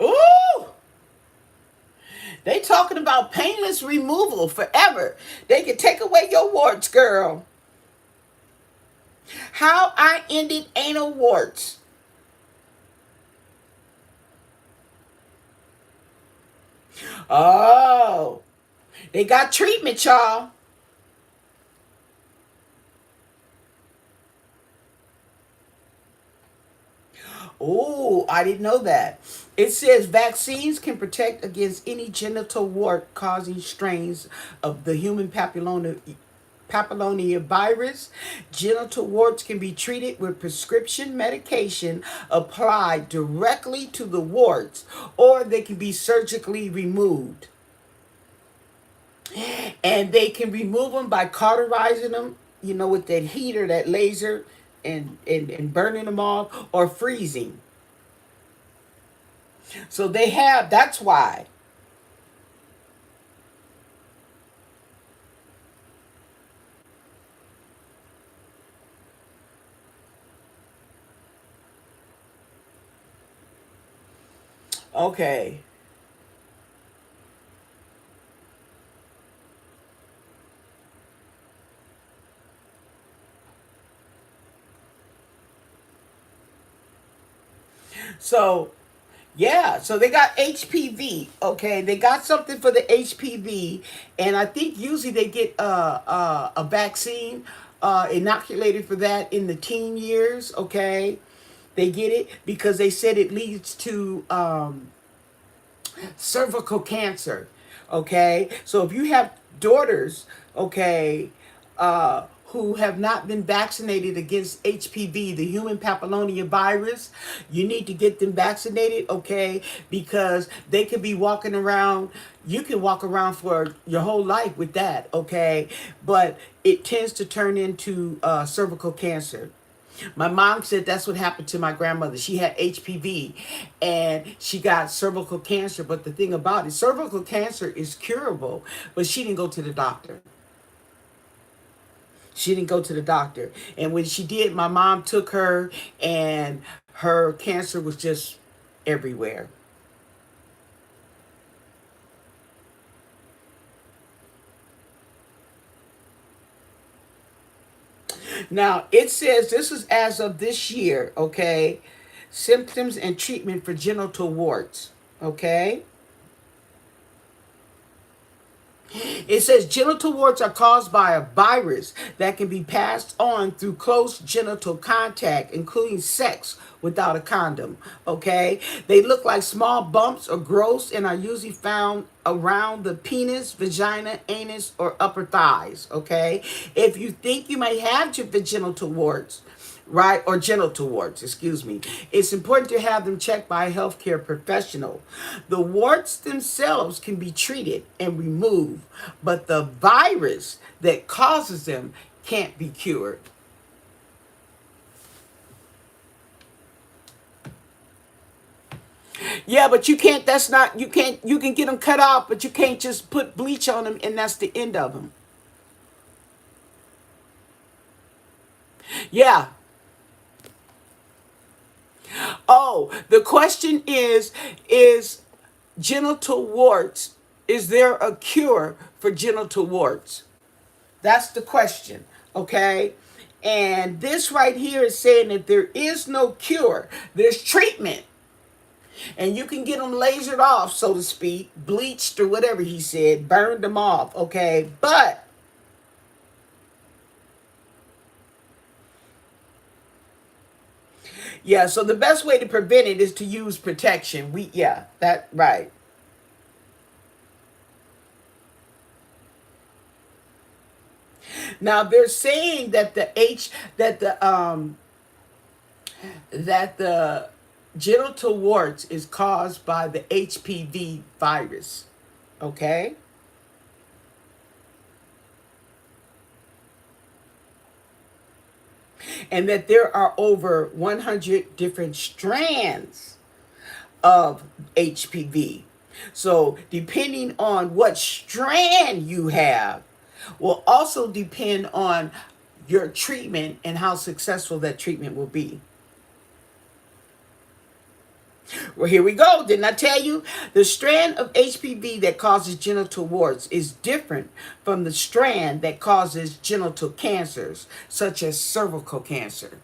Ooh! They talking about painless removal forever. They can take away your warts, girl. How I ended anal warts. Oh, they got treatment, y'all. Oh, I didn't know that. It says vaccines can protect against any genital wart causing strains of the human papilloma virus. Genital warts can be treated with prescription medication applied directly to the warts, or they can be surgically removed. And they can remove them by cauterizing them, you know, with that heater, that laser, and burning them off, or freezing. So they have, that's why. Okay. So, yeah, so they got HPV. Okay, they got something for the HPV, and I think usually they get a vaccine inoculated for that in the teen years. Okay, they get it because they said it leads to cervical cancer. Okay, so if you have daughters, okay, who have not been vaccinated against HPV, the human papilloma virus, you need to get them vaccinated, okay, because they could be walking around. You can walk around for your whole life with that, okay, but it tends to turn into cervical cancer. My mom said that's what happened to my grandmother. She had HPV and she got cervical cancer. But the thing about it, cervical cancer is curable, but she didn't go to the doctor. She didn't go to the doctor. And when she did, my mom took her, and her cancer was just everywhere. Now, it says this is as of this year, okay? Symptoms and treatment for genital warts, okay? It says genital warts are caused by a virus that can be passed on through close genital contact, including sex without a condom. Okay? They look like small bumps or growths and are usually found around the penis, vagina, anus, or upper thighs. Okay? If you think you may have genital warts, right, or genital warts, excuse me, it's important to have them checked by a healthcare professional. The warts themselves can be treated and removed, but the virus that causes them can't be cured. Yeah, but you can't, that's not, you can't, you can get them cut off, but you can't just put bleach on them and that's the end of them. Yeah. Oh, the question is genital warts, is there a cure for genital warts? That's the question, okay? And this right here is saying that there is no cure. There's treatment. And you can get them lasered off, so to speak, bleached or whatever he said, burned them off, okay? But yeah, so the best way to prevent it is to use protection. Yeah, that right. Now they're saying that the genital warts is caused by the HPV virus. Okay? And that there are over 100 different strands of HPV. So, depending on what strand you have, will also depend on your treatment and how successful that treatment will be. Well, here we go. Didn't I tell you? The strand of HPV that causes genital warts is different from the strand that causes genital cancers, such as cervical cancer.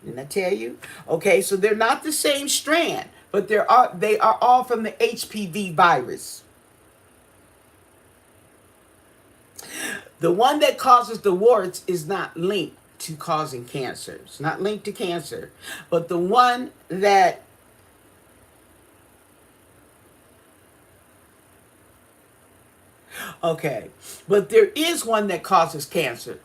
Didn't I tell you? Okay, so they're not the same strand, but they are all from the HPV virus. The one that causes the warts is not linked to causing cancer. It's not linked to cancer. But the one that okay, but there is one that causes cancer.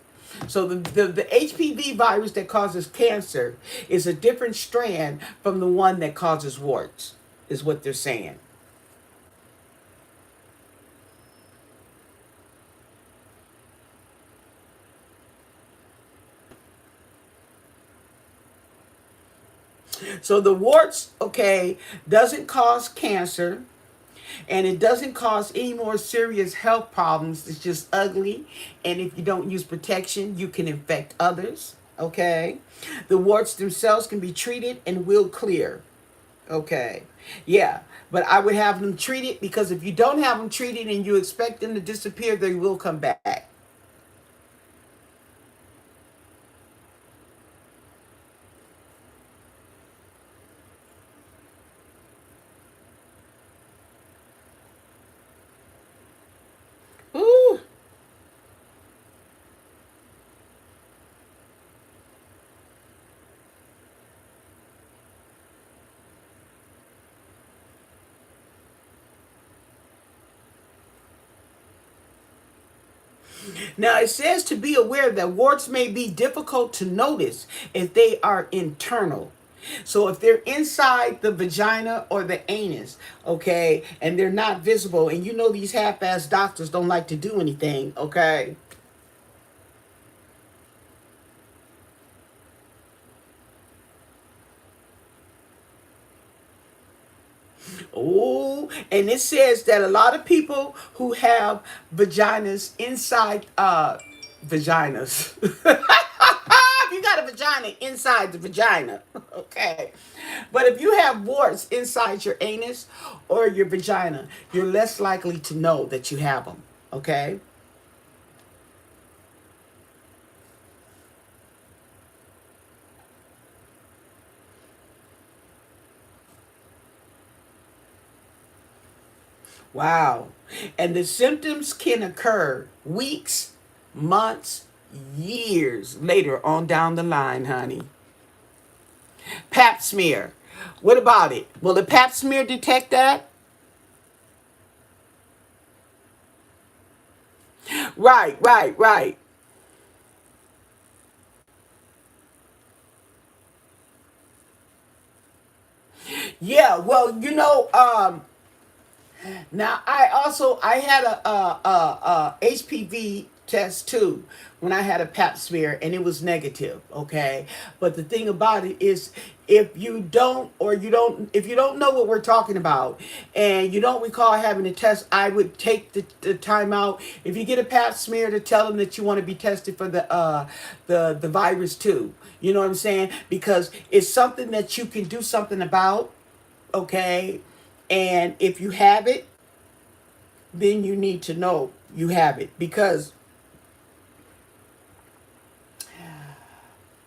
So the HPV virus that causes cancer is a different strand from the one that causes warts, is what they're saying. So the warts, okay, doesn't cause cancer, and it doesn't cause any more serious health problems. It's just ugly, and if you don't use protection, you can infect others. Okay, the warts themselves can be treated and will clear. Okay, yeah, but I would have them treated, because if you don't have them treated and you expect them to disappear, they will come back. Ooh. Now it says to be aware that warts may be difficult to notice if they are internal. So if they're inside the vagina or the anus, okay, and they're not visible, and you know these half-ass doctors don't like to do anything, okay? Oh, and it says that a lot of people who have vaginas inside vaginas. If you got a vagina inside the vagina, okay. But if you have warts inside your anus or your vagina, you're less likely to know that you have them, okay? Wow. And the symptoms can occur weeks, months, years later on down the line, honey. Pap smear. What about it? Will the pap smear detect that? Right, right, right. Yeah, well, now I had a HPV test too when I had a pap smear and it was negative, okay? But the thing about it is if you don't know what we're talking about and you don't recall having a test, I would take the time out. If you get a pap smear, to tell them that you want to be tested for the virus too. You know what I'm saying? Because it's something that you can do something about, okay? And if you have it, then you need to know you have it because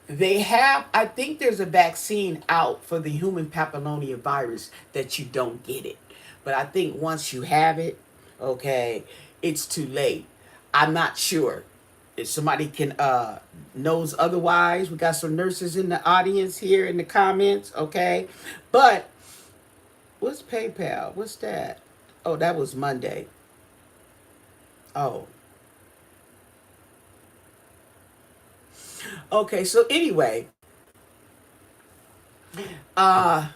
I think there's a vaccine out for the human papillomia virus that you don't get it. But I think once you have it, okay, it's too late. I'm not sure. If somebody can knows otherwise, we got some nurses in the audience here in the comments, okay? But what's PayPal? What's that? Oh, that was Monday. Oh, okay. So anyway, uh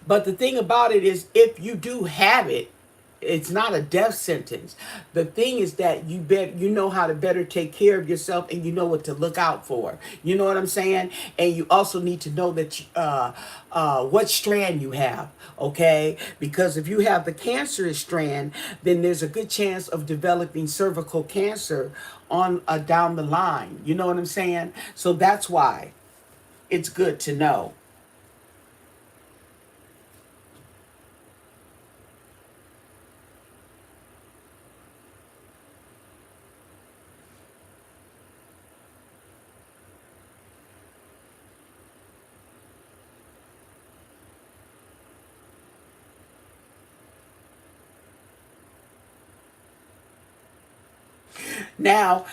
but the thing about it is, if you do have it, it's not a death sentence. The thing is that you know how to better take care of yourself and you know what to look out for. You know what I'm saying? And you also need to know that what strand you have, okay? Because if you have the cancerous strand, then there's a good chance of developing cervical cancer on down the line. You know what I'm saying? So that's why it's good to know. Now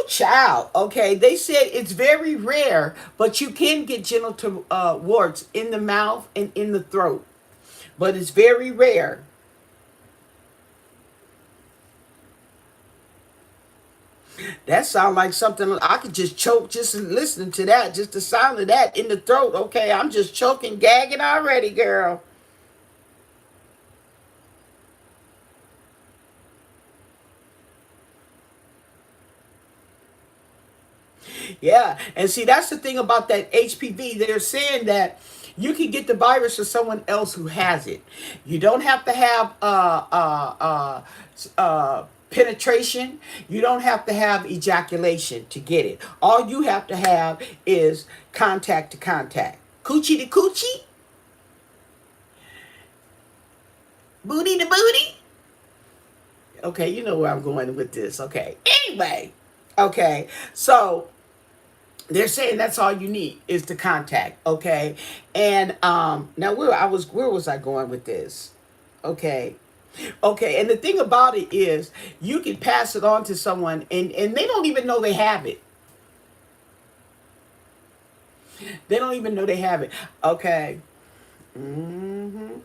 child. Okay, they said it's very rare, but you can get genital warts in the mouth and in the throat, but it's very rare. That sounds like something I could just choke just listening to that, just the sound of that in the throat. Okay, I'm just choking, gagging already, girl. Yeah, and see that's the thing about that HPV. They're saying that you can get the virus from someone else who has it. You don't have to have penetration. You don't have to have ejaculation to get it. All you have to have is contact to contact, coochie to coochie, booty to booty. Okay, you know where I'm going with this. Okay. Anyway, okay, so they're saying that's all you need is the contact, okay? And now where was I going with this? Okay. Okay, and the thing about it is you can pass it on to someone and they don't even know they have it. They don't even know they have it. Okay. Mhm.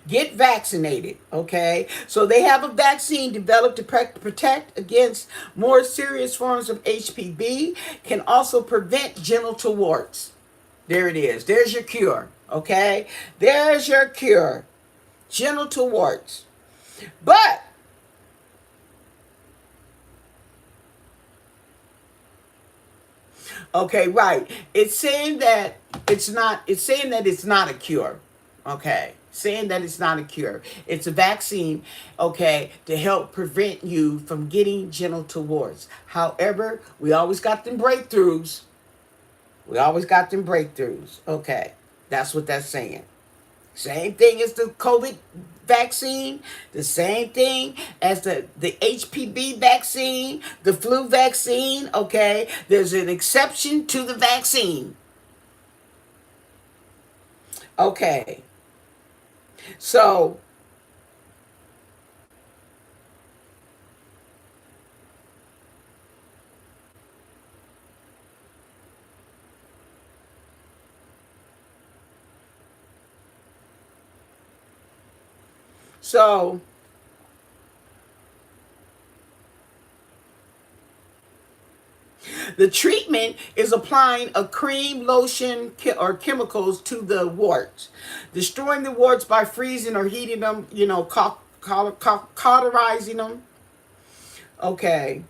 Get vaccinated, okay? So they have a vaccine developed to protect against more serious forms of HPV, can also prevent genital warts. There it is. There's your cure, okay? There's your cure. Genital warts. But Okay, right. It's saying that it's not. It's saying that it's not a cure. Okay, saying that it's not a cure. It's a vaccine. Okay, to help prevent you from getting genital warts. However, we always got them breakthroughs. We always got them breakthroughs. Okay, that's what that's saying. Same thing as the COVID vaccine, the same thing as the HPV vaccine, the flu vaccine, okay? There's an exception to the vaccine. Okay. So, so the treatment is applying a cream, lotion, or chemicals to the warts, destroying the warts by freezing or heating them, cauterizing them. Okay.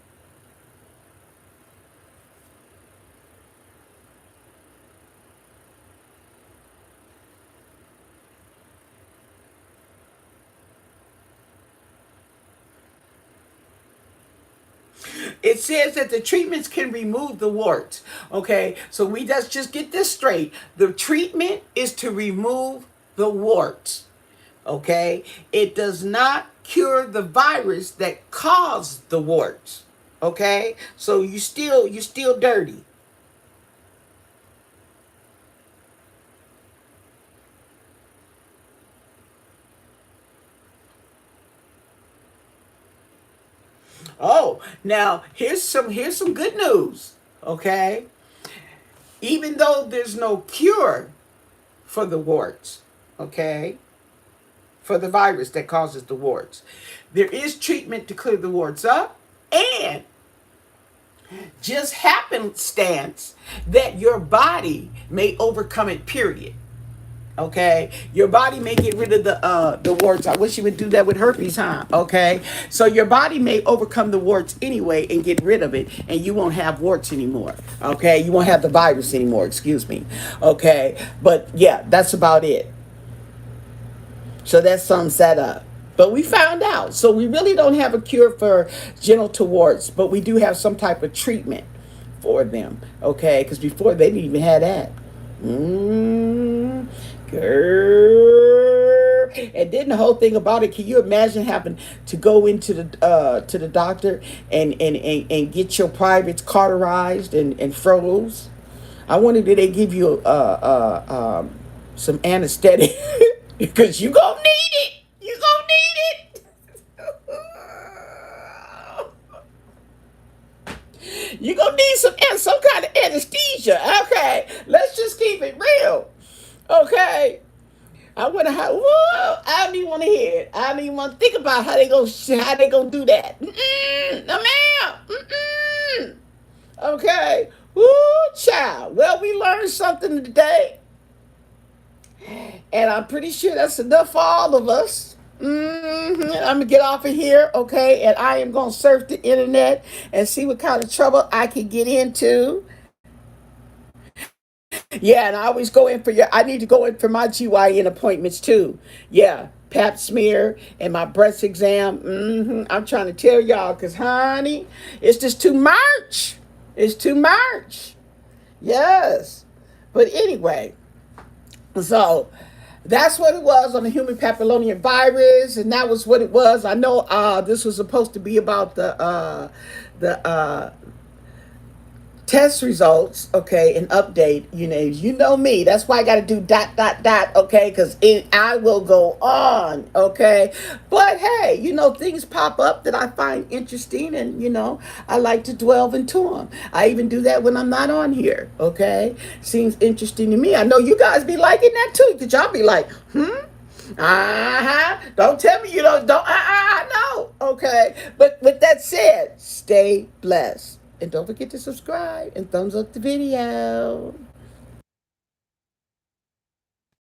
It says that the treatments can remove the warts. Okay, so we just get this straight. The treatment is to remove the warts. Okay, it does not cure the virus that caused the warts. Okay, so you still dirty. Oh, now here's some good news. Okay, even though there's no cure for the warts, okay, for the virus that causes the warts. There is treatment to clear the warts up, and just happenstance that your body may overcome it, period. Okay, your body may get rid of the warts. I wish you would do that with herpes, huh? Okay, so your body may overcome the warts anyway and get rid of it, and you won't have warts anymore. Okay, you won't have the virus anymore. Excuse me. Okay, but yeah, that's about it. So that sums that up. But we found out. So we really don't have a cure for genital warts, but we do have some type of treatment for them. Okay, because before they didn't even have that. Mm, girl. And then the whole thing about it, can you imagine having to go into the doctor and get your privates cauterized and froze? I wonder, did they give you some anesthetic? Because you gonna need it. You gonna need it. You gonna need some kind of anesthesia. Okay, let's just keep it real. Okay. I wonder how. Whoa, I don't even want to hear it. I don't even want to think about how they gonna do that. Mm-mm, no ma'am. Mm-mm. Okay. Woo, child. Well, we learned something today. And I'm pretty sure that's enough for all of us. I'm gonna get off of here, okay? And I am gonna surf the internet and see what kind of trouble I can get into. Yeah, and I always go in for I need to go in for my GYN appointments too. Yeah, pap smear and my breast exam. I'm trying to tell y'all, because, honey, it's just too much. It's too much. Yes. But anyway, so that's what it was on the human papilloma virus, and that was what it was. I know this was supposed to be about the test results, okay, and update. You know me. That's why I got to do dot dot dot, okay, because I will go on, okay. But hey, things pop up that I find interesting, and I like to delve into them. I even do that when I'm not on here, okay. Seems interesting to me. I know you guys be liking that too, because y'all be like, Don't tell me you don't. No. Okay. But with that said, stay blessed. And don't forget to subscribe and thumbs up the video.